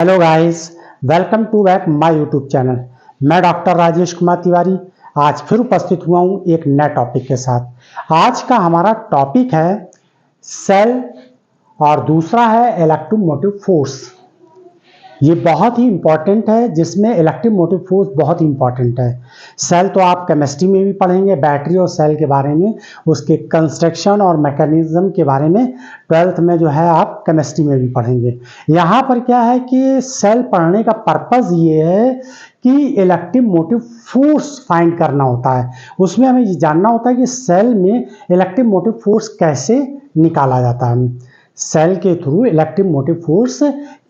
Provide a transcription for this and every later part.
Hello guys, welcome to back my YouTube channel. मैं doctor Rajesh Kumar Tiwari आज फिर उपस्थित हुआ हूं एक नए टॉपिक के साथ। आज का हमारा टॉपिक है सेल और दूसरा है इलेक्ट्रोमोटिव फोर्स। ये बहुत ही इंपॉर्टेंट है, जिसमें इलेक्ट्रोमोटिव फोर्स बहुत ही इंपॉर्टेंट है। सेल तो आप केमिस्ट्री में भी पढ़ेंगे, बैटरी और सेल के बारे में, उसके कंस्ट्रक्शन और मैकेनिज्म के बारे में 12th में जो है आप केमिस्ट्री में भी पढ़ेंगे। यहाँ पर क्या है कि सेल पढ़ने का पर्पज़ ये है कि इलेक्ट्रोमोटिव फोर्स फाइंड करना होता है। उसमें हमें ये जानना होता है कि सेल में इलेक्ट्रोमोटिव फोर्स कैसे निकाला जाता है, सेल के थ्रू इलेक्ट्रोमोटिव फोर्स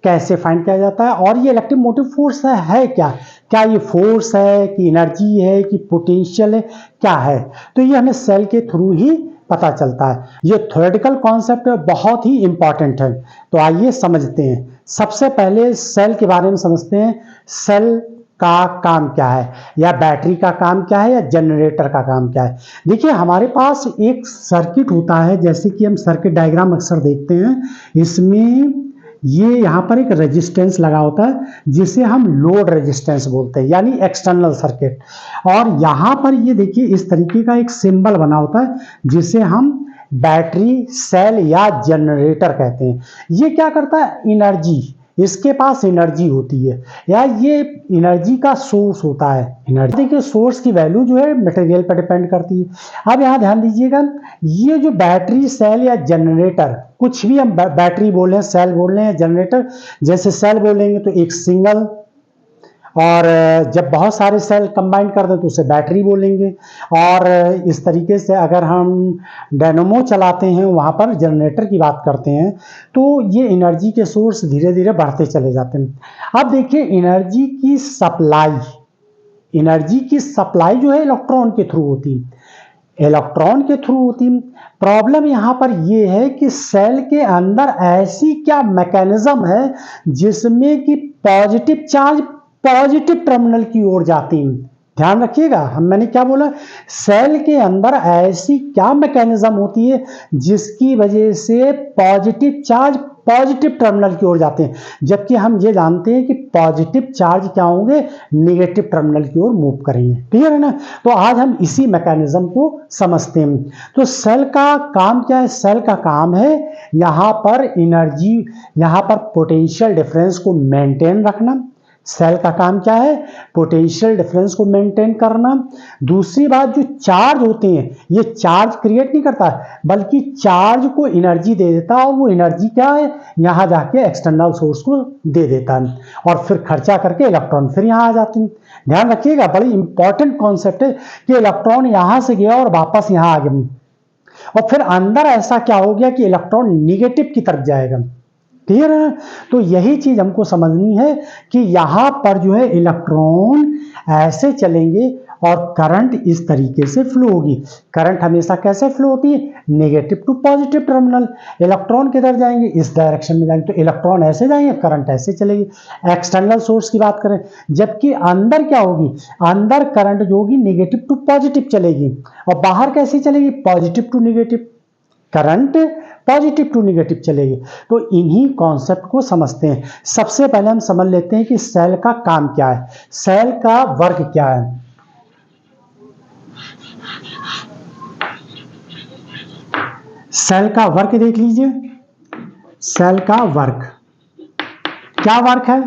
कैसे फाइंड किया जाता है, और ये इलेक्ट्रोमोटिव फोर्स है क्या, क्या ये फोर्स है कि एनर्जी है कि पोटेंशियल है, क्या है। तो ये हमें सेल के थ्रू ही पता चलता है। ये थ्योरेटिकल कॉन्सेप्ट बहुत ही इंपॉर्टेंट है। तो आइए समझते हैं। सबसे पहले सेल के बारे में समझते हैं। सेल का काम क्या है, या बैटरी का काम क्या है, या जनरेटर का काम क्या है। देखिए, हमारे पास एक सर्किट होता है, जैसे कि हम सर्किट डायग्राम अक्सर देखते हैं। इसमें ये यहाँ पर एक रेजिस्टेंस लगा होता है, जिसे हम लोड रेजिस्टेंस बोलते हैं, यानी एक्सटर्नल सर्किट। और यहाँ पर ये देखिए, इस तरीके का एक सिंबल बना होता है, जिसे हम बैटरी, सेल या जनरेटर कहते हैं। ये क्या करता है, एनर्जी, इसके पास एनर्जी होती है, या ये एनर्जी का सोर्स होता है। एनर्जी के सोर्स की वैल्यू जो है मटेरियल पर डिपेंड करती है। अब यहाँ ध्यान दीजिएगा, ये जो बैटरी, सेल या जनरेटर, कुछ भी हम बैटरी बोल रहे हैं, सेल बोल रहे हैं, जनरेटर, जैसे सेल बोलेंगे तो एक सिंगल, और जब बहुत सारे सेल कंबाइन कर दें तो उसे बैटरी बोलेंगे। और इस तरीके से अगर हम डायनेमो चलाते हैं, वहाँ पर जनरेटर की बात करते हैं, तो ये एनर्जी के सोर्स धीरे धीरे बढ़ते चले जाते हैं। अब देखिए, एनर्जी की सप्लाई जो है इलेक्ट्रॉन के थ्रू होती है, इलेक्ट्रॉन के थ्रू होती है। प्रॉब्लम यहाँ पर यह है कि सेल के अंदर ऐसी क्या मैकेनिज्म है जिसमें कि पॉजिटिव चार्ज पॉजिटिव टर्मिनल की ओर जाती है। ध्यान रखिएगा, मैंने क्या बोला, सेल के अंदर ऐसी क्या मैकेनिज्म होती है जिसकी वजह से पॉजिटिव चार्ज पॉजिटिव टर्मिनल की ओर जाते हैं, जबकि हम ये जानते हैं कि पॉजिटिव चार्ज क्या होंगे, नेगेटिव टर्मिनल की ओर मूव करेंगे। क्लियर है ना। तो आज हम इसी मैकेनिज्म को समझते हैं। तो सेल का काम क्या है, सेल का काम है यहाँ पर एनर्जी, यहाँ पर पोटेंशियल डिफरेंस को मेंटेन रखना। सेल का काम क्या है, पोटेंशियल डिफरेंस को मेंटेन करना। दूसरी बात, जो चार्ज होते हैं, ये चार्ज क्रिएट नहीं करता, बल्कि चार्ज को एनर्जी दे देता है, और वो एनर्जी क्या है, यहाँ जाके एक्सटर्नल सोर्स को दे देता है, और फिर खर्चा करके इलेक्ट्रॉन फिर यहाँ आ जाते हैं। ध्यान रखिएगा, बड़ी इंपॉर्टेंट कॉन्सेप्ट है कि इलेक्ट्रॉन यहाँ से गया और वापस यहाँ आ गया, और फिर अंदर ऐसा क्या हो गया कि इलेक्ट्रॉन निगेटिव की तरफ जाएगा। क्लियर है। तो यही चीज हमको समझनी है कि यहां पर जो है इलेक्ट्रॉन ऐसे चलेंगे और करंट इस तरीके से फ्लो होगी। करंट हमेशा कैसे फ्लो होती है, negative to positive terminal. Electron किधर जाएंगे, इस डायरेक्शन में जाएंगे, तो इलेक्ट्रॉन ऐसे जाएंगे, करंट ऐसे चलेगी। एक्सटर्नल सोर्स की बात करें, जबकि अंदर क्या होगी, अंदर करंट जो होगी नेगेटिव टू पॉजिटिव चलेगी, और बाहर कैसे चलेगी, positive to negative. Current positive to negative चलेगी। तो इन्हीं कॉन्सेप्ट को समझते हैं। सबसे पहले हम समझ लेते हैं कि सेल का काम क्या है, सेल का वर्क क्या है। सेल का वर्क देख लीजिए। सेल का वर्क क्या वर्क है,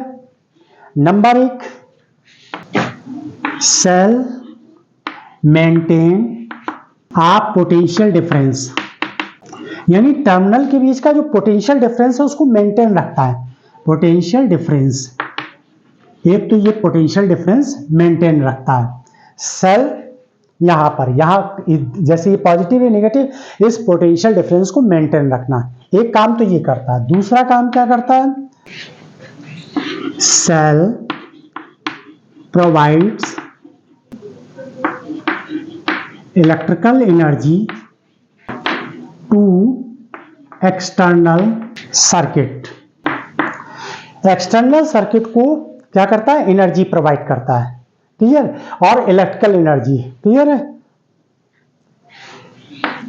नंबर 1, सेल मेंटेन आप पोटेंशियल डिफरेंस, यानी टर्मिनल के बीच का जो पोटेंशियल डिफरेंस है उसको मेंटेन रखता है। पोटेंशियल डिफरेंस, एक तो ये पोटेंशियल डिफरेंस मेंटेन रखता है। सेल यहाँ पर, यहाँ जैसे ये पॉजिटिव है नेगेटिव, इस पोटेंशियल डिफरेंस को मेंटेन रखना, एक काम तो ये करता है। दूसरा काम क्या करता है, cell provides electrical energy to external circuit. External circuit को क्या करता है, एनर्जी प्रोवाइड करता है। क्लियर, और इलेक्ट्रिकल एनर्जी। क्लियर है।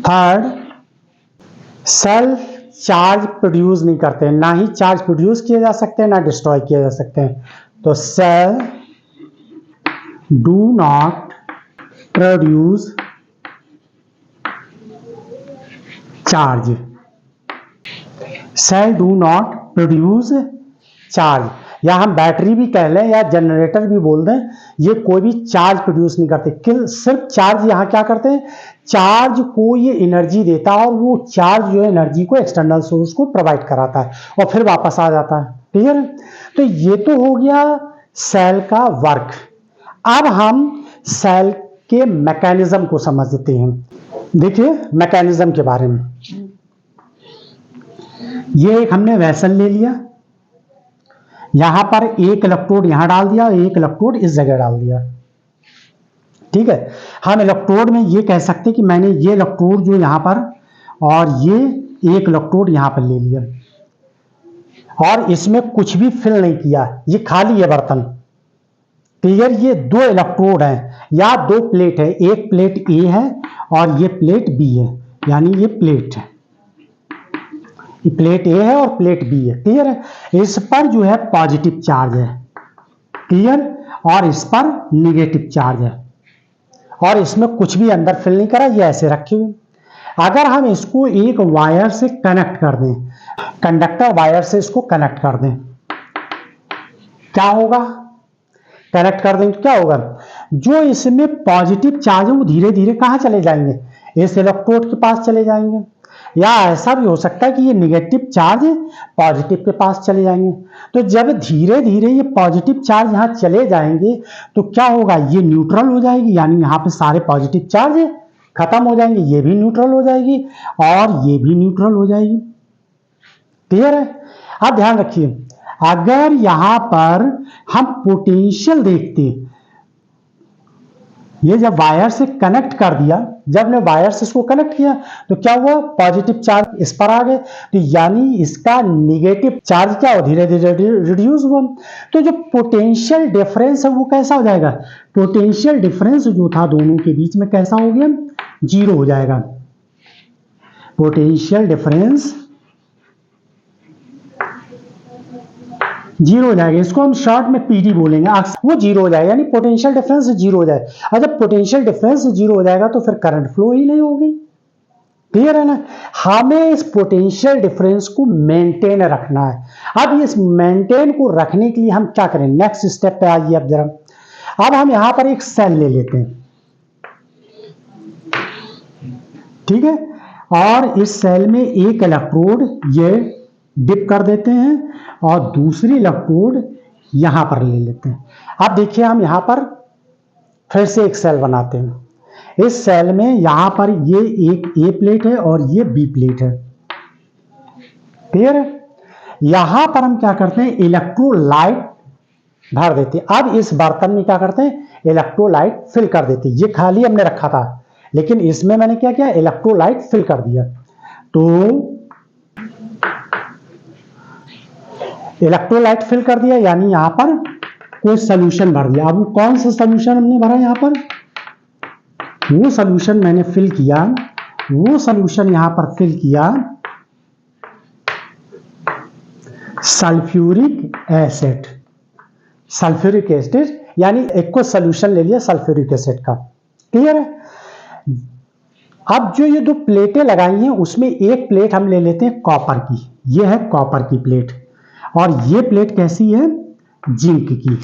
थर्ड, सेल चार्ज प्रोड्यूस नहीं करते हैं, ना ही चार्ज प्रोड्यूस किए जा सकते हैं, ना डिस्ट्रॉय किए जा सकते हैं। तो cell do not produce charge, cell do not produce charge, या हम बैटरी भी कह लें या जनरेटर भी बोल दें, ये कोई भी चार्ज प्रोड्यूस नहीं करते। सिर्फ चार्ज यहाँ क्या करते हैं, चार्ज को ये एनर्जी देता है और वो चार्ज जो है एनर्जी को एक्सटर्नल सोर्स को प्रोवाइड कराता है और फिर वापस आ जाता है। क्लियर है? तो ये तो हो गया सेल का वर्क। अब हम सेल के मैकेनिज्म को समझते हैं। देखिए मैकेनिज्म के बारे में, ये एक हमने वेसल ले लिया, यहां पर एक इलेक्ट्रोड यहां डाल दिया, एक इलेक्ट्रोड इस जगह डाल दिया। ठीक है, हम इलेक्ट्रोड में ये कह सकते हैं कि मैंने ये इलेक्ट्रोड जो यहां पर और ये एक इलेक्ट्रोड यहां पर ले लिया और इसमें कुछ भी फिल नहीं किया, ये खाली है बर्तन। क्लियर? ये दो इलेक्ट्रोड हैं या दो प्लेट है, एक प्लेट ए है और ये प्लेट बी है, यानी ये प्लेट है, ये प्लेट ए है और प्लेट बी है। क्लियर है? इस पर जो है पॉजिटिव चार्ज है, क्लियर, और इस पर निगेटिव चार्ज है और इसमें कुछ भी अंदर फिल नहीं करा, ये ऐसे रखे हुए। अगर हम इसको एक वायर से कनेक्ट कर दें, कंडक्टर वायर से इसको कनेक्ट कर दें, क्या होगा? कनेक्ट कर दें तो क्या होगा, जो इसमें पॉजिटिव चार्ज है वो धीरे धीरे कहां चले जाएंगे, इस इलेक्ट्रोड के पास चले जाएंगे, या ऐसा भी हो सकता है कि ये निगेटिव चार्ज पॉजिटिव के पास चले जाएंगे। तो जब धीरे धीरे ये पॉजिटिव चार्ज यहां चले जाएंगे तो क्या होगा, ये न्यूट्रल हो जाएगी, यानी यहां पे सारे पॉजिटिव चार्ज खत्म हो जाएंगे, ये भी न्यूट्रल हो जाएगी और ये भी न्यूट्रल हो जाएगी। क्लियर है? अब ध्यान रखिए, अगर यहां पर हम पोटेंशियल देखते, ये जब वायर से कनेक्ट कर दिया, जब ने वायर से इसको कनेक्ट किया तो क्या हुआ, पॉजिटिव चार्ज इस पर आ गए, तो यानी इसका निगेटिव चार्ज क्या हो, धीरे धीरे रिड्यूस हुआ। तो जो पोटेंशियल डिफरेंस है वो कैसा हो जाएगा, पोटेंशियल डिफरेंस जो था दोनों के बीच में कैसा हो गया, जीरो हो जाएगा। पोटेंशियल डिफरेंस जीरो हो जाएगा, इसको हम शॉर्ट में पीडी बोलेंगे, वो जीरो हो जाएगा, यानी पोटेंशियल डिफरेंस जीरो हो जाए। और जब पोटेंशियल डिफरेंस जीरो हो जाएगा तो फिर करंट फ्लो ही नहीं होगी। क्लियर है ना? हमें इस पोटेंशियल डिफरेंस को मेंटेन रखना है। अब इस मेंटेन को रखने के लिए हम क्या करें, नेक्स्ट स्टेप पे आइए अब जरा। अब हम यहां पर एक सेल ले लेते हैं, ठीक है, और इस सेल में एक इलेक्ट्रोड ये डिप कर देते हैं और दूसरी इलेक्ट्रोड यहां पर ले लेते हैं। अब देखिए हम यहां पर फिर से एक सेल बनाते हैं। इस सेल में यहां पर ये एक ए प्लेट है और ये बी प्लेट है। क्लियर है? यहां पर हम क्या करते हैं, इलेक्ट्रोलाइट भर देते हैं। अब इस बर्तन में क्या करते हैं, इलेक्ट्रोलाइट फिल कर देते हैं। ये खाली हमने रखा था, लेकिन इसमें मैंने क्या किया, इलेक्ट्रोलाइट फिल कर दिया। तो इलेक्ट्रोलाइट फिल कर दिया, यानी यहां पर कोई सोल्यूशन भर दिया। अब कौन सा सोल्यूशन हमने भरा, यहां पर वो सोल्यूशन मैंने फिल किया, वो सोल्यूशन यहां पर फिल किया सल्फ्यूरिक एसिड। सल्फ्यूरिक एसिड यानी एक को सोल्यूशन ले लिया सल्फ्यूरिक एसिड का। क्लियर है? अब जो ये दो प्लेटें लगाई हैं उसमें एक प्लेट हम ले लेते हैं कॉपर की, ये है कॉपर की प्लेट, और ये प्लेट कैसी है, जिंक की।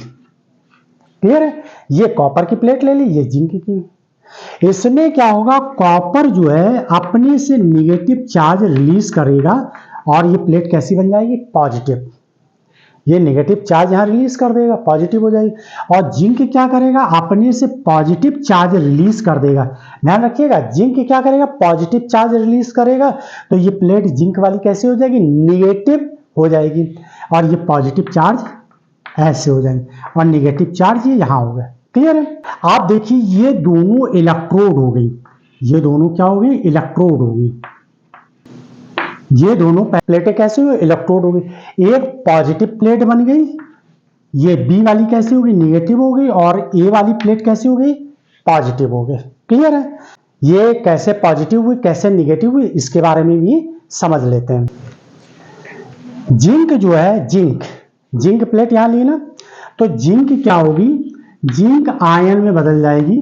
क्लियर है? ये कॉपर की प्लेट ले ली, ये जिंक की। इसमें क्या होगा, कॉपर जो है अपने से निगेटिव चार्ज रिलीज करेगा और ये प्लेट कैसी बन जाएगी, पॉजिटिव। ये नेगेटिव चार्ज यहां रिलीज कर देगा, पॉजिटिव हो जाएगी। और जिंक क्या करेगा, अपने से पॉजिटिव चार्ज रिलीज कर देगा। ध्यान रखिएगा, जिंक क्या करेगा, पॉजिटिव चार्ज रिलीज करेगा, तो ये प्लेट जिंक वाली कैसी हो जाएगी, निगेटिव हो जाएगी, और ये पॉजिटिव चार्ज ऐसे हो जाएंगे और निगेटिव चार्ज ये यहां होगा। क्लियर है? आप देखिए ये दोनों इलेक्ट्रोड हो गई, ये दोनों क्या हो गई, इलेक्ट्रोड हो गई। ये दोनों प्लेटें कैसे हुई, इलेक्ट्रोड हो गई। एक पॉजिटिव प्लेट बन गई, ये बी वाली कैसी हो गई, निगेटिव हो गई, और ए वाली प्लेट कैसी हो गई, पॉजिटिव हो गई। क्लियर है? ये कैसे पॉजिटिव हुई, कैसे निगेटिव हुई, इसके बारे में भी समझ लेते हैं। जिंक जो है, जिंक प्लेट यहां ली ना, तो जिंक क्या होगी, जिंक आयन में बदल जाएगी,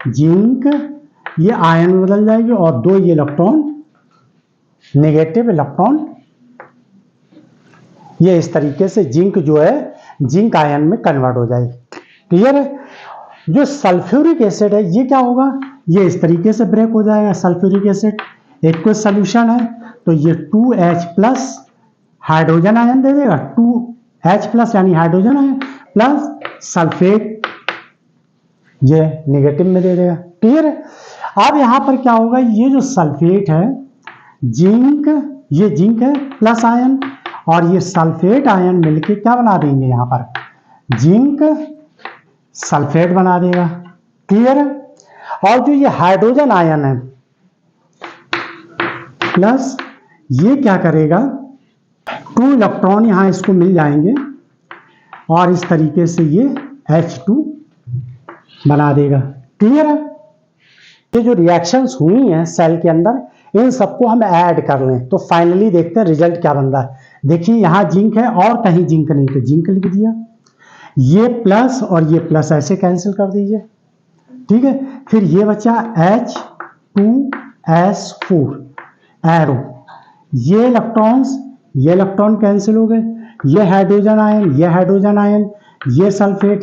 जिंक ये आयन में बदल जाएगी और 2 ये इलेक्ट्रॉन, नेगेटिव इलेक्ट्रॉन, ये इस तरीके से जिंक जो है जिंक आयन में कन्वर्ट हो जाएगी। क्लियर है। जो सल्फ्यूरिक एसिड है ये क्या होगा, ये इस तरीके से ब्रेक हो जाएगा। सल्फ्यूरिक एसिड एक्वस सॉल्यूशन है, तो ये 2H प्लस हाइड्रोजन आयन दे देगा, 2H प्लस यानी हाइड्रोजन आयन प्लस सल्फेट ये नेगेटिव में दे देगा। क्लियर है। अब यहां पर क्या होगा, ये जो सल्फेट है, जिंक, ये जिंक है प्लस आयन और ये सल्फेट आयन मिलके क्या बना देंगे, यहां पर जिंक सल्फेट बना देगा। क्लियर है। और जो ये हाइड्रोजन आयन है प्लस ये क्या करेगा, 2 इलेक्ट्रॉन यहां इसको मिल जाएंगे और इस तरीके से ये H2 बना देगा। क्लियर है। ये जो रिएक्शंस हुई हैं सेल के अंदर, इन सबको हम ऐड कर लें तो फाइनली देखते हैं रिजल्ट क्या बन रहा है। देखिए यहां जिंक है और कहीं जिंक नहीं, तो जिंक लिख दिया, ये प्लस और ये प्लस ऐसे कैंसिल कर दीजिए। ठीक है। फिर ये बचा H2S4 एरो, ये इलेक्ट्रॉन कैंसिल हो गए, ये हाइड्रोजन आयन, ये सल्फेट,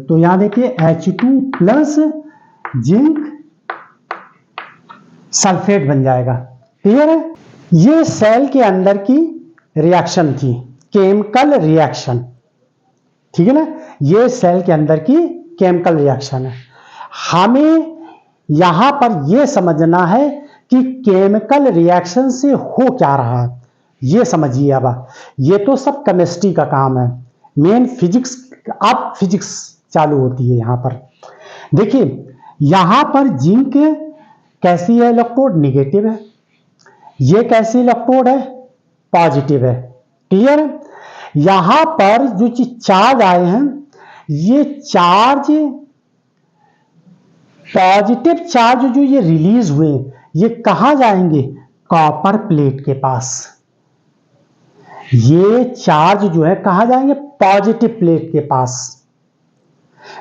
तो यहां देखिए H2 प्लस जिंक सल्फेट बन जाएगा। क्लियर है। ये सेल के अंदर की रिएक्शन थी, केमिकल रिएक्शन। ठीक है ना, ये सेल के अंदर की केमिकल रिएक्शन है। हमें यहां पर यह समझना है कि केमिकल रिएक्शन से हो क्या रहा है, ये समझिए। अब ये तो सब केमिस्ट्री का काम है, मेन फिजिक्स, अब फिजिक्स चालू होती है यहां पर। देखिए यहां पर जिंक कैसी है, इलेक्ट्रोड नेगेटिव है, ये कैसी इलेक्ट्रोड है, पॉजिटिव है। क्लियर है। यहां पर जो चार्ज आए हैं, ये चार्ज, पॉजिटिव चार्ज जो ये रिलीज हुए, ये कहां जाएंगे, कॉपर प्लेट के पास। ये चार्ज जो है कहां जाएंगे, पॉजिटिव प्लेट के पास।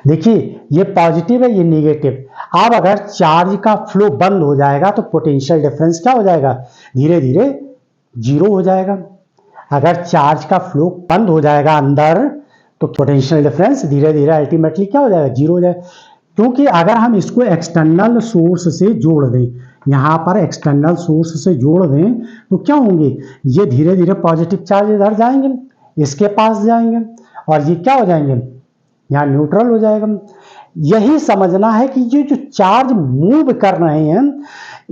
देखिए ये पॉजिटिव है, ये नेगेटिव। अब अगर चार्ज का फ्लो बंद हो जाएगा तो पोटेंशियल डिफरेंस क्या हो जाएगा, धीरे धीरे जीरो हो जाएगा। अगर चार्ज का फ्लो बंद हो जाएगा अंदर तो पोटेंशियल डिफरेंस धीरे धीरे अल्टीमेटली क्या हो जाएगा, जीरो हो जाएगा। क्योंकि अगर हम इसको एक्सटर्नल सोर्स से जोड़ दें, यहां पर एक्सटर्नल सोर्स से जोड़ दें तो क्या होंगे, ये धीरे धीरे पॉजिटिव चार्ज इधर जाएंगे, इसके पास जाएंगे और ये क्या हो जाएंगे, यहां न्यूट्रल हो जाएगा। यही समझना है कि ये जो चार्ज मूव कर रहे हैं,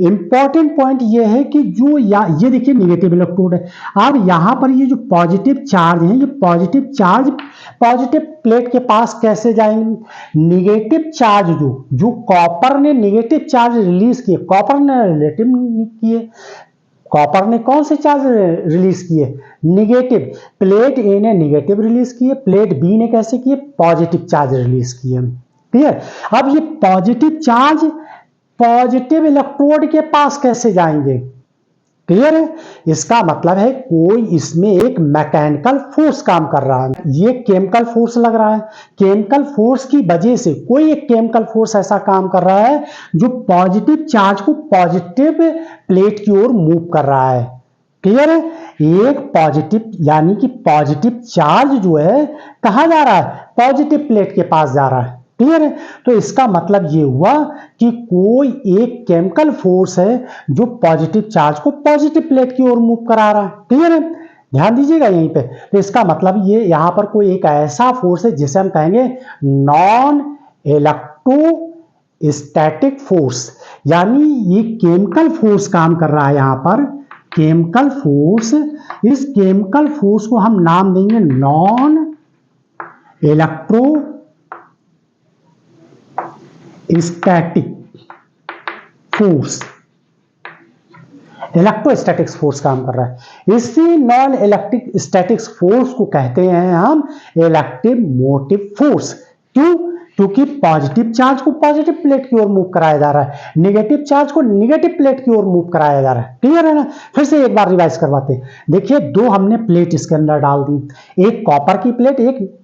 इंपॉर्टेंट पॉइंट ये है कि जो ये देखिए नेगेटिव इलेक्ट्रोड है। अब यहां पर ये जो पॉजिटिव चार्ज है, ये पॉजिटिव चार्ज पॉजिटिव प्लेट के पास कैसे जाएंगे, नेगेटिव चार्ज जो कॉपर ने नेगेटिव चार्ज रिलीज किए, कॉपर ने रिलेटिव किए, कॉपर ने कौन से चार्ज रिलीज किए, नेगेटिव। प्लेट ए ने नेगेटिव रिलीज किए, प्लेट बी ने कैसे किए, पॉजिटिव चार्ज रिलीज किए। क्लियर। अब ये पॉजिटिव चार्ज पॉजिटिव इलेक्ट्रोड के पास कैसे जाएंगे, क्लियर है। इसका मतलब है कोई इसमें एक मैकेनिकल फोर्स काम कर रहा है, ये केमिकल फोर्स लग रहा है। केमिकल फोर्स की वजह से कोई एक केमिकल फोर्स ऐसा काम कर रहा है जो पॉजिटिव चार्ज को पॉजिटिव प्लेट की ओर मूव कर रहा है। क्लियर है। एक पॉजिटिव यानी कि पॉजिटिव चार्ज जो है कहां जा रहा है, पॉजिटिव प्लेट के पास जा रहा है। क्लियर है। तो इसका मतलब ये हुआ कि कोई एक केमिकल फोर्स है जो पॉजिटिव चार्ज को पॉजिटिव प्लेट की ओर मूव करा रहा है। क्लियर है। ध्यान दीजिएगा यहीं पे। तो इसका मतलब ये यहां पर कोई एक ऐसा फोर्स है जिसे हम कहेंगे नॉन इलेक्ट्रोस्टैटिक फोर्स, यानी ये केमिकल फोर्स काम कर रहा है यहां पर, केमिकल फोर्स। इस केमिकल फोर्स को हम नाम देंगे non electrostatic force. Electrostatics force काम कर रहा है। इसी नॉन इलेक्ट्रोस्टैटिक्स फोर्स को कहते हैं हम इलेक्ट्रिक मोटिव फोर्स। क्यों, क्योंकि पॉजिटिव चार्ज को पॉजिटिव प्लेट की ओर मूव कराया जा रहा है, नेगेटिव चार्ज को नेगेटिव प्लेट की ओर मूव कराया जा रहा है। क्लियर है ना? फिर से एक बार रिवाइज करवाते हैं। देखिए, दो हमने प्लेट इसके अंदर डाल दी, एक कॉपर की प्लेट, एक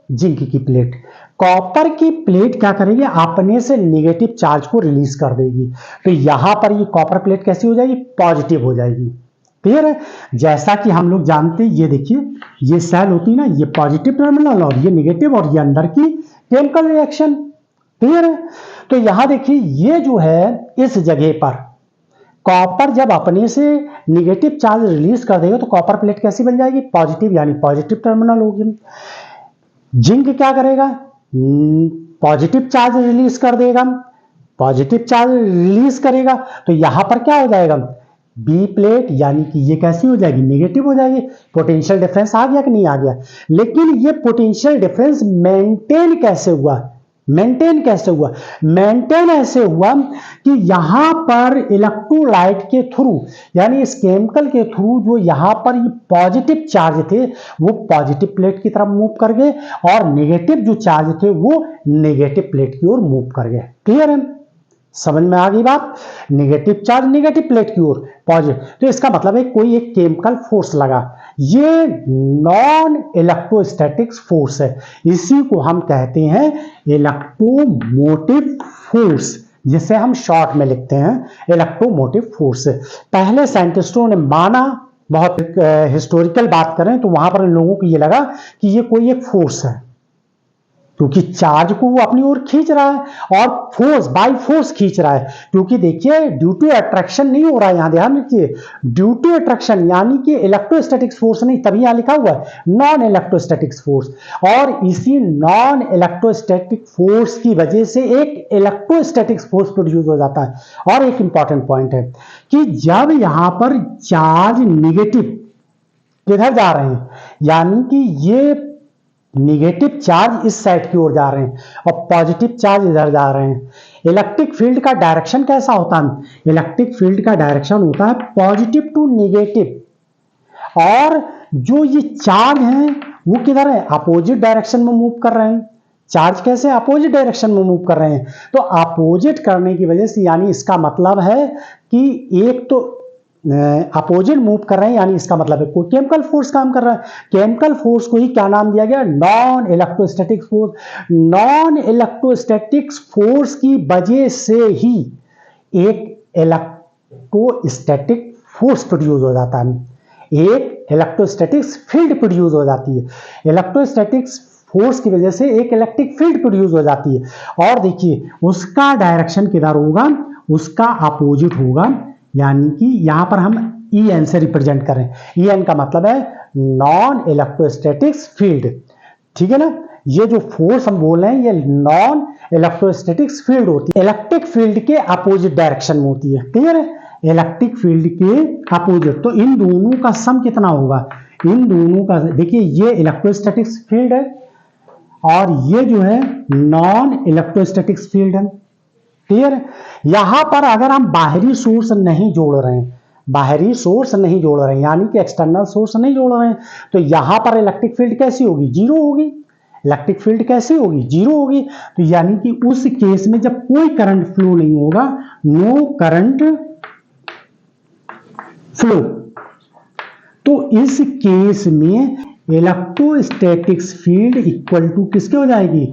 जिंक की प्लेट। कॉपर की प्लेट क्या करेगी, अपने से नेगेटिव चार्ज को रिलीज कर देगी, तो यहां पर ये कॉपर प्लेट कैसी हो जाएगी, पॉजिटिव हो जाएगी। क्लियर है? जैसा कि हम लोग जानते हैं, ये देखिए, ये सेल होती है ना, ये पॉजिटिव टर्मिनल और ये नेगेटिव, और ये अंदर की केमिकल रिएक्शन। क्लियर है? तो यहां देखिए, ये जो है इस जगह पर कॉपर जब अपने से नेगेटिव चार्ज रिलीज कर देगा तो कॉपर प्लेट कैसी बन जाएगी, पॉजिटिव, यानी पॉजिटिव टर्मिनल होगी। जिंक क्या करेगा, पॉजिटिव चार्ज रिलीज कर देगा, पॉजिटिव चार्ज रिलीज करेगा, तो यहां पर क्या हो जाएगा, बी प्लेट, यानी कि ये कैसी हो जाएगी, नेगेटिव हो जाएगी। पोटेंशियल डिफरेंस आ गया कि नहीं आ गया? लेकिन ये पोटेंशियल डिफरेंस मेंटेन कैसे हुआ, मेंटेन कैसे हुआ, मेंटेन ऐसे हुआ कि यहां पर इलेक्ट्रोलाइट के थ्रू, यानी इस केमिकल के थ्रू, जो यहां पर ये पॉजिटिव चार्ज थे वो पॉजिटिव प्लेट की तरफ मूव कर गए, और नेगेटिव जो चार्ज थे वो नेगेटिव प्लेट की ओर मूव कर गए। क्लियर है? समझ में आ गई बात? नेगेटिव चार्ज नेगेटिव प्लेट की ओर, पॉजिटिव, तो इसका मतलब है कोई एक केमिकल फोर्स लगा, ये नॉन इलेक्ट्रोस्टैटिक फोर्स है, इसी को हम कहते हैं इलेक्ट्रोमोटिव फोर्स, जिसे हम शॉर्ट में लिखते हैं इलेक्ट्रोमोटिव फोर्स। पहले साइंटिस्टों ने माना, बहुत हिस्टोरिकल बात करें तो वहां पर लोगों को ये लगा कि ये कोई एक फोर्स है, क्योंकि चार्ज को वो अपनी ओर खींच रहा है और फोर्स बाय फोर्स खींच रहा है। क्योंकि देखिए, ड्यू टू अट्रैक्शन नहीं हो रहा है, यहां ध्यान रखिए, ड्यू टू अट्रैक्शन, यानी कि इलेक्ट्रोस्टैटिक्स फोर्स नहीं, तभी यहां लिखा हुआ है नॉन इलेक्ट्रोस्टैटिक्स फोर्स। और इसी नॉन इलेक्ट्रोस्टैटिक फोर्स की वजह से एक इलेक्ट्रोस्टैटिक्स फोर्स प्रोड्यूस हो जाता है। और एक इंपॉर्टेंट पॉइंट है कि जब यहां पर चार्ज निगेटिव किधर जा रहे हैं, यानी कि ये निगेटिव चार्ज इस साइड की ओर जा रहे हैं और पॉजिटिव चार्ज इधर जा रहे हैं, इलेक्ट्रिक फील्ड का डायरेक्शन कैसा होता है, इलेक्ट्रिक फील्ड का डायरेक्शन होता है पॉजिटिव टू निगेटिव, और जो ये चार्ज हैं वो किधर है, अपोजिट डायरेक्शन में मूव कर रहे हैं। चार्ज कैसे, अपोजिट डायरेक्शन में मूव कर रहे हैं, तो अपोजिट करने की वजह से, यानी इसका मतलब है कि एक तो अपोजिट मूव कर रहे हैं, यानी इसका मतलब है कोई केमिकल फोर्स काम कर रहा है। केमिकल फोर्स को ही क्या नाम दिया गया, non electrostatic force. Non electrostatic force की वजह से ही एक इलेक्ट्रोस्टैटिक फोर्स प्रोड्यूस हो जाता है, एक इलेक्ट्रोस्टैटिक फील्ड प्रोड्यूस हो जाती है। इलेक्ट्रोस्टैटिक फोर्स की वजह से एक इलेक्ट्रिक फील्ड प्रोड्यूस हो जाती है, और देखिए उसका डायरेक्शन किधर होगा, उसका अपोजिट होगा, यानी कि यहां पर हम EN से रिप्रेजेंट करें। EN का मतलब है नॉन इलेक्ट्रोस्टैटिक्स फील्ड, ठीक है ना। ये जो फोर्स हम बोल रहे हैं ये नॉन इलेक्ट्रोस्टैटिक्स फील्ड होती है, इलेक्ट्रिक फील्ड के अपोजिट डायरेक्शन में होती है। क्लियर है? इलेक्ट्रिक फील्ड के अपोजिट, तो इन दोनों का सम कितना होगा, इन दोनों का, देखिए ये इलेक्ट्रोस्टैटिक्स फील्ड है और ये जो है नॉन इलेक्ट्रोस्टैटिक्स फील्ड है। क्लियर है? यहां पर अगर हम बाहरी सोर्स नहीं जोड़ रहे हैं, बाहरी सोर्स नहीं जोड़ रहे हैं, यानी कि एक्सटर्नल सोर्स नहीं जोड़ रहे हैं, तो यहां पर इलेक्ट्रिक फील्ड कैसी होगी, जीरो होगी। इलेक्ट्रिक फील्ड कैसी होगी, जीरो होगी। तो यानी कि उस केस में जब कोई करंट फ्लो नहीं होगा, नो करंट फ्लो, तो इस केस में इलेक्ट्रोस्टैटिक्स फील्ड इक्वल टू किसके हो जाएगी,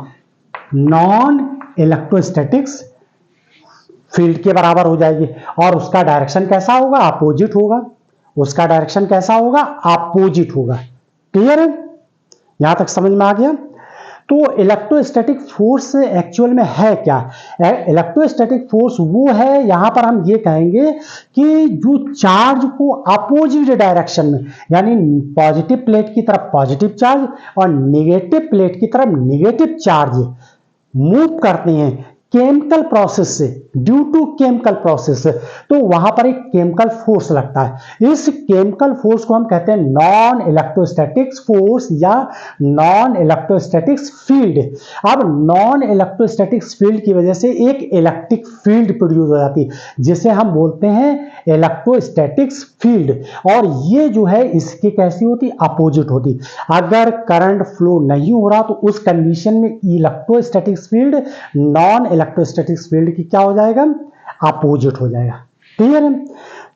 नॉन इलेक्ट्रोस्टैटिक्स फील्ड के बराबर हो जाएगी। और उसका डायरेक्शन कैसा होगा, अपोजिट होगा, उसका डायरेक्शन कैसा होगा, अपोजिट होगा। क्लियर है? यहां तक समझ में आ गया। तो इलेक्ट्रोस्टैटिक फोर्स एक्चुअल में है क्या, इलेक्ट्रोस्टैटिक फोर्स वो है, यहां पर हम ये कहेंगे कि जो चार्ज को अपोजिट डायरेक्शन में, यानी पॉजिटिव प्लेट की तरफ पॉजिटिव चार्ज और नेगेटिव प्लेट की तरफ नेगेटिव चार्ज मूव करते हैं, केमिकल प्रोसेस से, ड्यू टू केमिकल प्रोसेस, तो वहां पर एक केमिकल फोर्स लगता है। इस केमिकल फोर्स को हम कहते हैं नॉन इलेक्ट्रोस्टैटिक्स फोर्स या नॉन इलेक्ट्रोस्टैटिक्स फील्ड। अब नॉन इलेक्ट्रोस्टैटिक्स फील्ड की वजह से एक इलेक्ट्रिक फील्ड प्रोड्यूस हो जाती है, जिसे हम बोलते हैं इलेक्ट्रोस्टैटिक्स फील्ड। और ये जो है इसकी कैसी होती, अपोजिट होती। अगर करंट फ्लो नहीं हो रहा तो उस कंडीशन में electrostatics field non electrostatics field की क्या हो जाएगा, अपोजिट हो जाएगा। क्लियर है?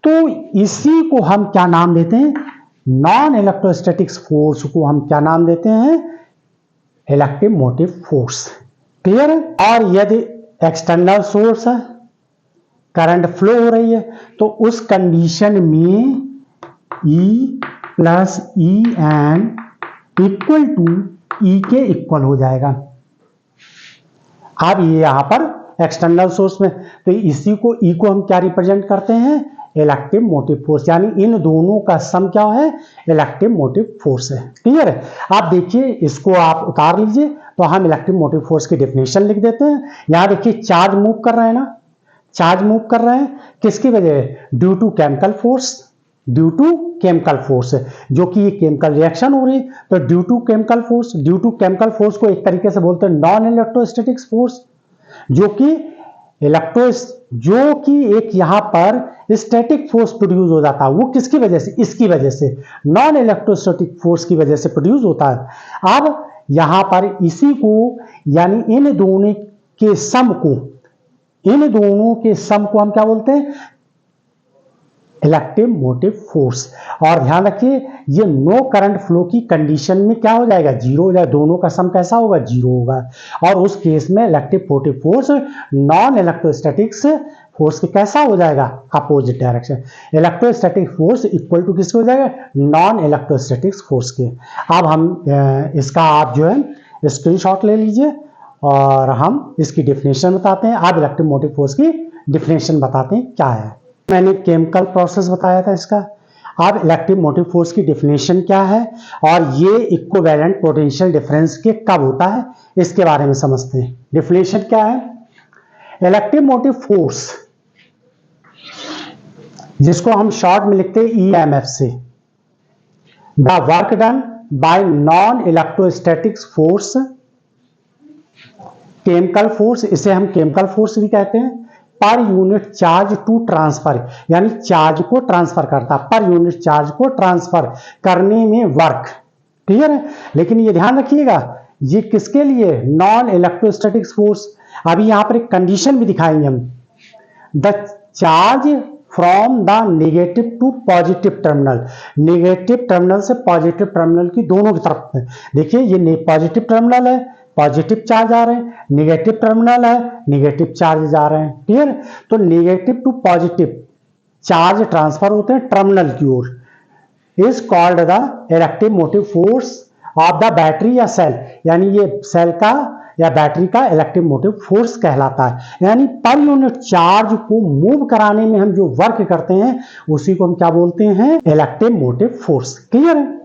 तो इसी को हम क्या नाम देते हैं, नॉन इलेक्ट्रोस्टैटिक्स फोर्स को हम क्या नाम देते हैं, इलेक्ट्रोमोटिव फोर्स। क्लियर है? और यदि एक्सटर्नल सोर्स है, करंट फ्लो हो रही है, तो उस कंडीशन में E plus E N equal to E के इक्वल हो जाएगा। अब ये यहां पर एक्सटर्नल सोर्स में, तो इसी को ई को हम क्या रिप्रेजेंट करते हैं, इलेक्ट्रिक मोटिव फोर्स, यानी इन दोनों का सम क्या है, इलेक्ट्रिक मोटिव फोर्स है। क्लियर है? आप देखिए इसको आप उतार लीजिए, तो हम इलेक्ट्रिक मोटिव फोर्स की डेफिनेशन लिख देते हैं। यहां देखिए चार्ज मूव कर रहे हैं ना, चार्ज मूव कर रहे हैं किसकी वजह, due to chemical force, due to chemical force, जो कि ये केमिकल रिएक्शन हो रही है, तो due to chemical force, due to chemical force को एक तरीके से बोलते हैं नॉन इलेक्ट्रोस्टैटिक्स फोर्स, जो कि एक यहां पर स्टैटिक फोर्स प्रोड्यूस हो जाता है। वो किसकी वजह से, इसकी वजह से, नॉन इलेक्ट्रोस्टैटिक फोर्स की वजह से प्रोड्यूस होता है। अब यहां पर इसी को, यानी इन दोनों के सम को, इन दोनों के सम को हम क्या बोलते हैं, इलेक्ट्रिक मोटिव फोर्स। और ध्यान रखिए ये नो करंट फ्लो की कंडीशन में क्या हो जाएगा, जीरो हो जाएगा, दोनों का सम कैसा होगा, जीरो होगा। और उस केस में electric motive force non electrostatics force के कैसा हो जाएगा, opposite direction. Electrostatic force equal to किसके हो जाएगा, नॉन इलेक्ट्रोस्टैटिक्स फोर्स के। अब हम इसका आप जो है स्क्रीनशॉट ले लीजिए और हम इसकी डेफिनेशन बताते हैं। आप इलेक्ट्रिक मोटिव फोर्स की डेफिनेशन बताते हैं क्या है। मैंने केमिकल प्रोसेस बताया था इसका। अब इलेक्ट्रिक मोटिव फोर्स की डेफिनेशन क्या है और ये इक्विवेलेंट पोटेंशियल डिफरेंस के कब होता है, इसके बारे में समझते हैं। डेफिनेशन क्या है, इलेक्ट्रिक मोटिव फोर्स, जिसको हम शॉर्ट में लिखते हैं ईएमएफ से, the work done by non electrostatics force, chemical force, इसे हम केमिकल फोर्स भी कहते हैं, per unit charge to transfer, यानी चार्ज को ट्रांसफर करता, पर यूनिट चार्ज को ट्रांसफर करने में वर्क। क्लियर है? लेकिन ये ध्यान रखिएगा ये किसके लिए, नॉन इलेक्ट्रोस्टैटिक्स फोर्स। अभी यहां पर एक कंडीशन भी दिखाएंगे हम, the charge from the negative to positive terminal, negative terminal से पॉजिटिव टर्मिनल की दोनों की तरफ है। देखिए ये पॉजिटिव टर्मिनल है, पॉजिटिव चार्ज आ रहे हैं, नेगेटिव टर्मिनल है, नेगेटिव चार्ज जा रहे हैं। क्लियर? तो negative to positive charge transfer होते हैं टर्मिनल की ओर, is called the electric motive force of the battery या सेल, यानी ये सेल का या बैटरी का इलेक्ट्रिक मोटिव फोर्स कहलाता है। यानी पर यूनिट चार्ज को मूव कराने में हम जो वर्क करते हैं उसी को हम क्या बोलते हैं, इलेक्ट्रिक मोटिव फोर्स। क्लियर है?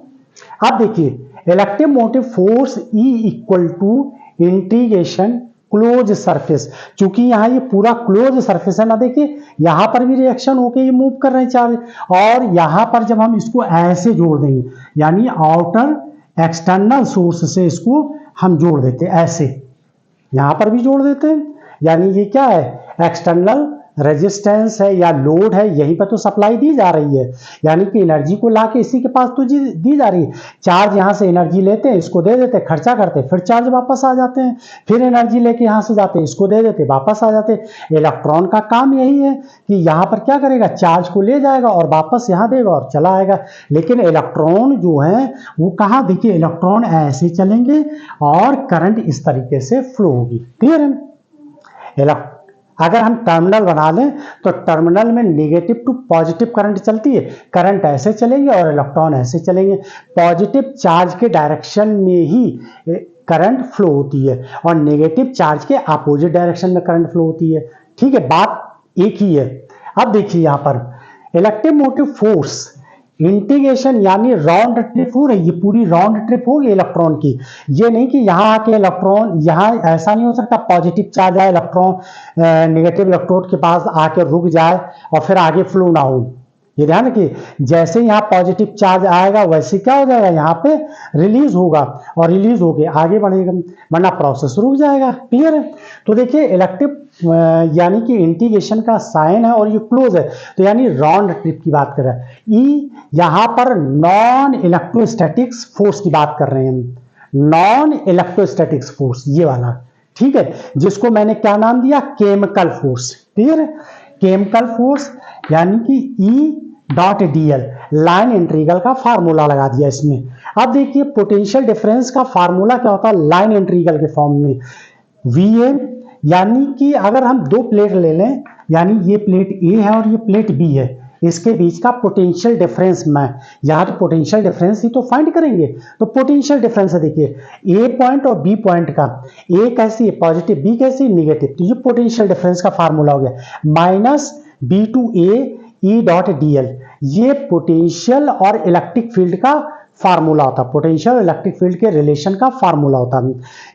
अब देखिए electric motive force E equal to integration close surface, चूंकि यहाँ ये पूरा क्लोज सरफेस है ना, देखिए यहाँ पर भी रिएक्शन होके ये मूव कर रहे हैं चार्ज, और यहाँ पर जब हम इसको ऐसे जोड़ देंगे, यानी आउटर एक्सटर्नल सोर्स से इसको हम जोड़ देते हैं, ऐसे यहाँ पर भी जोड़ देते हैं, यानी ये क्या है, एक्सटर्नल रेजिस्टेंस है या लोड है, यहीं पर तो सप्लाई दी जा रही है, यानी कि एनर्जी को लाके इसी के पास तो दी जा रही है। चार्ज यहाँ से एनर्जी लेते हैं, इसको दे देते हैं, खर्चा करते हैं, फिर चार्ज वापस आ जाते हैं, फिर एनर्जी लेके यहाँ से जाते हैं, इसको दे देते, वापस आ जाते हैं। इलेक्ट्रॉन का काम यही है कि यहाँ पर क्या करेगा, चार्ज को ले जाएगा और वापस यहाँ देगा और चला आएगा। लेकिन इलेक्ट्रॉन जो है वो कहाँ, देखिए इलेक्ट्रॉन ऐसे चलेंगे और करंट इस तरीके से फ्लो होगी। क्लियर है? अगर हम टर्मिनल बना लें तो टर्मिनल में नेगेटिव टू पॉजिटिव करंट चलती है, करंट ऐसे चलेंगे और इलेक्ट्रॉन ऐसे चलेंगे। पॉजिटिव चार्ज के डायरेक्शन में ही करंट फ्लो होती है और नेगेटिव चार्ज के अपोजिट डायरेक्शन में करंट फ्लो होती है। ठीक है, बात एक ही है। अब देखिए यहां पर इलेक्ट्रिक मोटिव फोर्स इंटीग्रेशन यानी राउंड ट्रिप हो रही है, पूरी राउंड ट्रिप होगी इलेक्ट्रॉन की। ये नहीं कि यहाँ आके इलेक्ट्रॉन, यहाँ ऐसा नहीं हो सकता पॉजिटिव चार्ज आए इलेक्ट्रॉन नेगेटिव इलेक्ट्रोड के पास आके रुक जाए और फिर आगे फ्लो ना हो। ये ध्यान रखिए, जैसे यहाँ पॉजिटिव चार्ज आएगा वैसे क्या हो जाएगा, यहाँ पे रिलीज होगा और रिलीज होके आगे बढ़ेगा, वरना प्रोसेस रुक जाएगा। क्लियर है? तो देखिए इलेक्ट्रिक यानी कि इंटीग्रेशन का साइन है और ये क्लोज है, तो यानी राउंड ट्रिप की बात कर रहा है। ई यहाँ पर नॉन इलेक्ट्रोस्टैटिक्स फोर्स की बात कर रहे हैं हम, नॉन इलेक्ट्रोस्टैटिक्स फोर्स ये वाला, ठीक है, जिसको मैंने क्या नाम दिया, केमिकल फोर्स। क्लियर है? केमिकल फोर्स यानी कि E dot DL, line integral का फार्मूला लगा दिया इसमें। अब देखिए पोटेंशियल डिफरेंस का फार्मूला क्या होता है लाइन इंटीग्रल के फॉर्म में, वी एन, यानी कि अगर हम दो प्लेट ले लें, यानी ये प्लेट ए है और ये प्लेट बी है, इसके बीच का पोटेंशियल डिफरेंस में, यहाँ तो पोटेंशियल डिफरेंस ही तो फाइंड करेंगे, तो पोटेंशियल डिफरेंस है देखिए ए पॉइंट और बी पॉइंट का, ए कैसी है पॉजिटिव, बी कैसी है निगेटिव, तो ये पोटेंशियल डिफरेंस का फार्मूला हो गया, minus B to A E dot D L, ये पोटेंशियल और इलेक्ट्रिक फील्ड का फार्मूला होता, पोटेंशियल इलेक्ट्रिक फील्ड के रिलेशन का फार्मूला होता।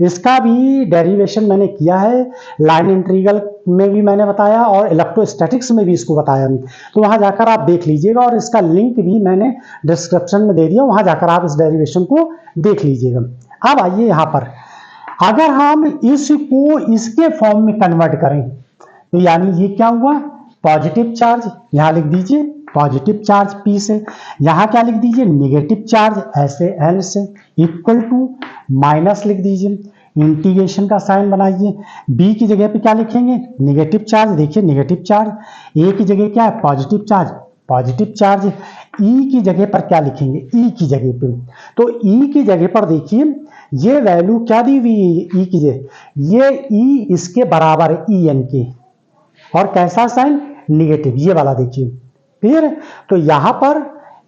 इसका भी डेरिवेशन मैंने किया है, लाइन इंटीग्रल में भी मैंने बताया और इलेक्ट्रोस्टैटिक्स में भी इसको बताया, तो वहां जाकर आप देख लीजिएगा और इसका लिंक भी मैंने डिस्क्रिप्शन में दे दिया, वहां जाकर आप इस डेरिवेशन को देख लीजिएगा। अब आइए यहाँ पर, अगर हम इसको इसके फॉर्म में कन्वर्ट करें तो यानी ये क्या हुआ, पॉजिटिव चार्ज, यहां लिख दीजिए पॉजिटिव चार्ज P से, यहां क्या लिख दीजिए नेगेटिव चार्ज ऐसे L से, इक्वल टू माइनस लिख दीजिए, इंटीग्रेशन का साइन बनाइए, B की जगह पे क्या लिखेंगे नेगेटिव चार्ज, देखिए नेगेटिव चार्ज, A की जगह क्या है positive charge, positive charge, E की जगह पर क्या लिखेंगे E की जगह पे, तो E की जगह पर देखिए ये वैल्यू क्या दी हुई है E की जगह, ये E इसके बराबर है En के, और कैसा साइन निगेटिव, ये वाला देखिए। क्लियर है? तो यहां पर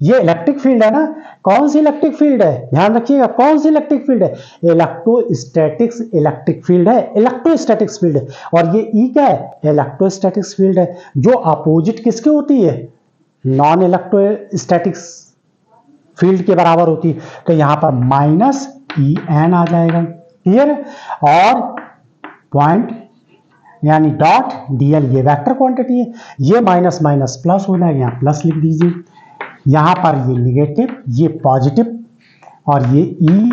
ये इलेक्ट्रिक फील्ड है ना, कौन सी इलेक्ट्रिक फील्ड है, ध्यान रखिएगा कौन सी इलेक्ट्रिक फील्ड है, इलेक्ट्रोस्टैटिक्स इलेक्ट्रिक फील्ड है, इलेक्ट्रोस्टैटिक्स फील्ड है, और ये ई क्या है इलेक्ट्रोस्टैटिक्स फील्ड है, जो अपोजिट किसके होती है नॉन इलेक्ट्रोस्टैटिक्स फील्ड के बराबर होती है, तो यहां पर माइनस ई एन आ जाएगा। क्लियर है? और पॉइंट यानी डॉट डीएल ये वेक्टर क्वांटिटी है, ये माइनस माइनस प्लस हो जाएगा, यहाँ प्लस लिख दीजिए, यहां पर ये निगेटिव ये पॉजिटिव, और ये ई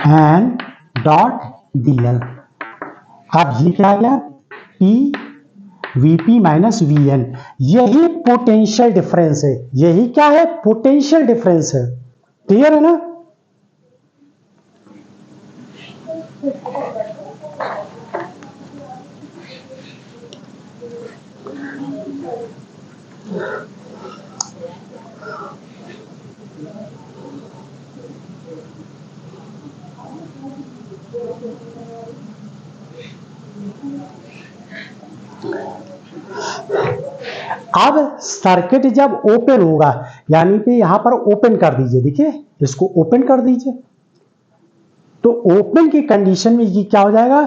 एन डॉट डीएल। अब ये क्या आया P VP minus V N, यही पोटेंशियल डिफरेंस है, यही क्या है पोटेंशियल डिफरेंस है। क्लियर है ना? अब सर्किट जब ओपन होगा, यानी कि यहां पर ओपन कर दीजिए, देखिए इसको ओपन कर दीजिए, तो ओपन की कंडीशन में ये क्या हो जाएगा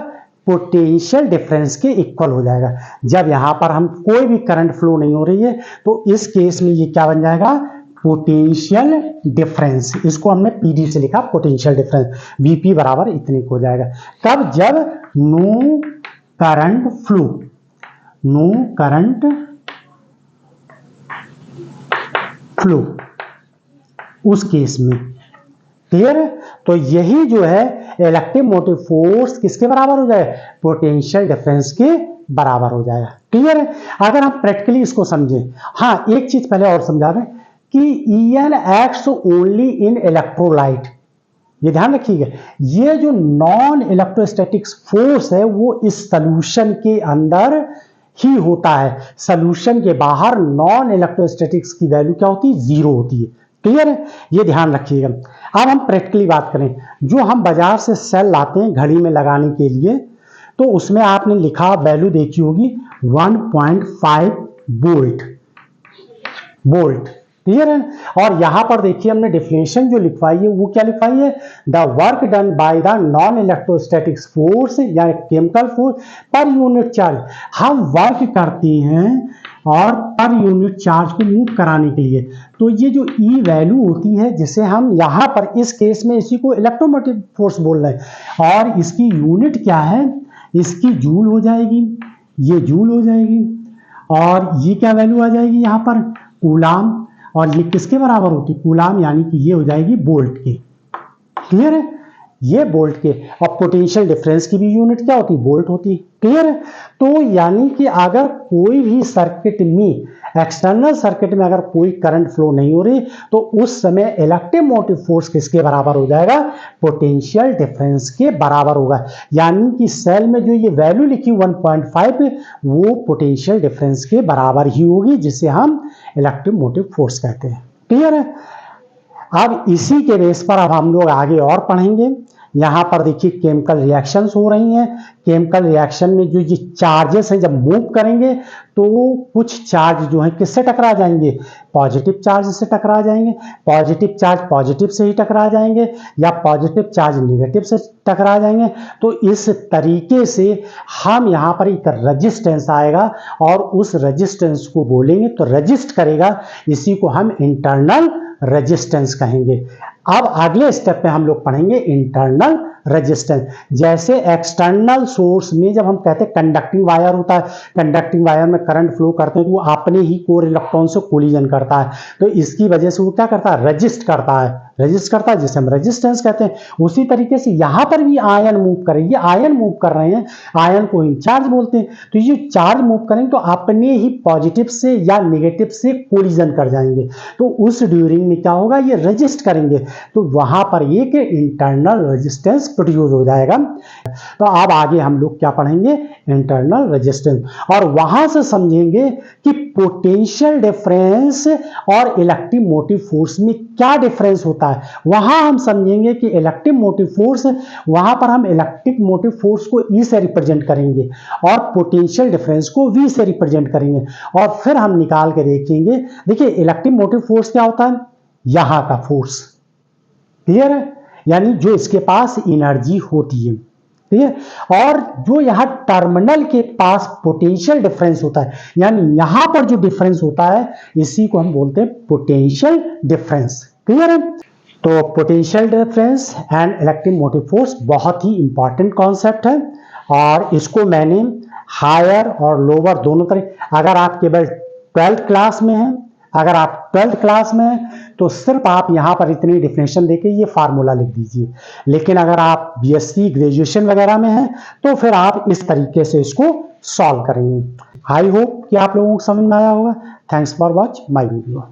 पोटेंशियल डिफरेंस के इक्वल हो जाएगा। जब यहां पर हम कोई भी करंट फ्लो नहीं हो रही है तो इस केस में ये क्या बन जाएगा पोटेंशियल डिफरेंस, इसको हमने पीडी से लिखा पोटेंशियल डिफरेंस, वीपी बराबर इतने को हो जाएगा। कब, जब no current flow, no current flow उस केस में। क्लियर है? तो यही जो है इलेक्ट्रिक मोटिव फोर्स किसके बराबर हो जाएगा पोटेंशियल डिफरेंस के बराबर हो जाएगा। क्लियर है? अगर हम प्रैक्टिकली इसको समझें, हाँ एक चीज पहले और समझा दें कि EN acts only in electrolyte, ये ध्यान रखिएगा, ये जो नॉन इलेक्ट्रोस्टैटिक्स फोर्स है वो इस सॉल्यूशन के अंदर ही होता है, सॉल्यूशन के बाहर नॉन इलेक्ट्रोस्टैटिक्स की वैल्यू क्या होती है जीरो होती है। क्लियर है? ये ध्यान रखिएगा। अब हम प्रैक्टिकली बात करें, जो हम बाजार से सेल लाते हैं घड़ी में लगाने के लिए, तो उसमें आपने लिखा वैल्यू देखी होगी 1.5 वोल्ट, क्लियर है? और यहां पर देखिए हमने डिफिनेशन जो लिखवाई है वो क्या लिखवाई है, the work done by the non electrostatics force या chemical force per unit charge. हम वर्क करते हैं और पर यूनिट चार्ज को मूव कराने के लिए। तो ये जो ई वैल्यू होती है, जिसे हम यहाँ पर इस केस में इसी को इलेक्ट्रोमोटिव फोर्स बोल रहे हैं, और इसकी यूनिट क्या है, इसकी जूल हो जाएगी, ये जूल हो जाएगी, और ये क्या वैल्यू आ जाएगी यहाँ पर, कूलाम, और ये किसके बराबर होती है, कूलाम, यानी कि ये हो जाएगी वोल्ट के। क्लियर है, ये वोल्ट के। और पोटेंशियल डिफरेंस की भी यूनिट क्या होती है, वोल्ट होती है। क्लियर है। तो यानी कि अगर कोई भी सर्किट में, एक्सटर्नल सर्किट में अगर कोई करंट फ्लो नहीं हो रही, तो उस समय इलेक्ट्रिक मोटिव फोर्स किसके बराबर हो जाएगा, पोटेंशियल डिफरेंस के बराबर होगा। यानी कि सेल में जो ये वैल्यू लिखी 1.5 वो पोटेंशियल डिफरेंस के बराबर ही होगी, जिसे हम इलेक्ट्रिक मोटिव फोर्स कहते हैं। क्लियर है। अब इसी के बेस पर अब हम लोग आगे और पढ़ेंगे। यहाँ पर देखिए केमिकल रिएक्शंस हो रही हैं। केमिकल रिएक्शन में जो ये चार्जेस हैं, जब मूव करेंगे तो कुछ चार्ज जो है किससे टकरा जाएंगे, पॉजिटिव चार्ज से टकरा जाएंगे। पॉजिटिव चार्ज पॉजिटिव से ही टकरा जाएंगे, या पॉजिटिव चार्ज निगेटिव से टकरा जाएंगे। तो इस तरीके से हम यहाँ पर एक रेजिस्टेंस आएगा, और उस रेजिस्टेंस को बोलेंगे तो रेजिस्ट करेगा, इसी को हम इंटरनल रेजिस्टेंस कहेंगे। अब अगले स्टेप पे हम लोग पढ़ेंगे इंटरनल रेजिस्टेंस। जैसे एक्सटर्नल सोर्स में जब हम कहते हैं कंडक्टिंग वायर होता है, कंडक्टिंग वायर में करंट फ्लो करते हैं तो वो अपने ही कोर इलेक्ट्रॉन से कोलिजन करता है, तो इसकी वजह से वो क्या करता है, रेजिस्ट करता है, रेजिस्ट करता है, जिसे हम रेजिस्टेंस कहते हैं। उसी तरीके से यहाँ पर भी आयन मूव करेंगे, आयन मूव कर रहे हैं, आयन को हम चार्ज बोलते हैं। तो ये चार्ज मूव करेंगे तो अपने ही पॉजिटिव से या नेगेटिव से कोलिजन कर जाएंगे, तो उस ड्यूरिंग में क्या होगा, ये रेजिस्ट करेंगे, तो वहां पर एक इंटरनल रेजिस्टेंस प्रोड्यूस हो जाएगा। तो अब आगे हम लोग क्या पढ़ेंगे, इंटरनल रेजिस्टेंस, और वहां से समझेंगे कि पोटेंशियल डिफरेंस और इलेक्ट्रिक मोटिव फोर्स में क्या डिफरेंस होता है। वहां हम समझेंगे कि इलेक्ट्रिक मोटिव फोर्स, वहां पर हम इलेक्ट्रिक मोटिव फोर्स को ई से रिप्रेजेंट करेंगे और पोटेंशियल डिफरेंस को वी से रिप्रेजेंट करेंगे, और फिर हम निकाल के देखेंगे। देखिए इलेक्ट्रिक मोटिव फोर्स क्या होता है, यहां का फोर्स। क्लियर है, यानी जो इसके पास एनर्जी होती है, ठीक है। और जो यहां टर्मिनल के पास पोटेंशियल डिफरेंस होता है, यानी यहां पर जो डिफरेंस होता है, इसी को हम बोलते हैं पोटेंशियल डिफरेंस। क्लियर है। तो potential difference and electric motive force बहुत ही इंपॉर्टेंट कॉन्सेप्ट है, और इसको मैंने हायर और लोअर दोनों तरह, अगर आप केवल 12th क्लास में हैं, अगर आप 12th क्लास में हैं तो सिर्फ आप यहाँ पर इतनी डिफिनेशन देके ये फार्मूला लिख दीजिए। लेकिन अगर आप बीएससी ग्रेजुएशन वगैरह में हैं तो फिर आप इस तरीके से इसको सॉल्व करेंगे। आई होप कि आप लोगों को समझ में आया होगा। Thanks for watch my video.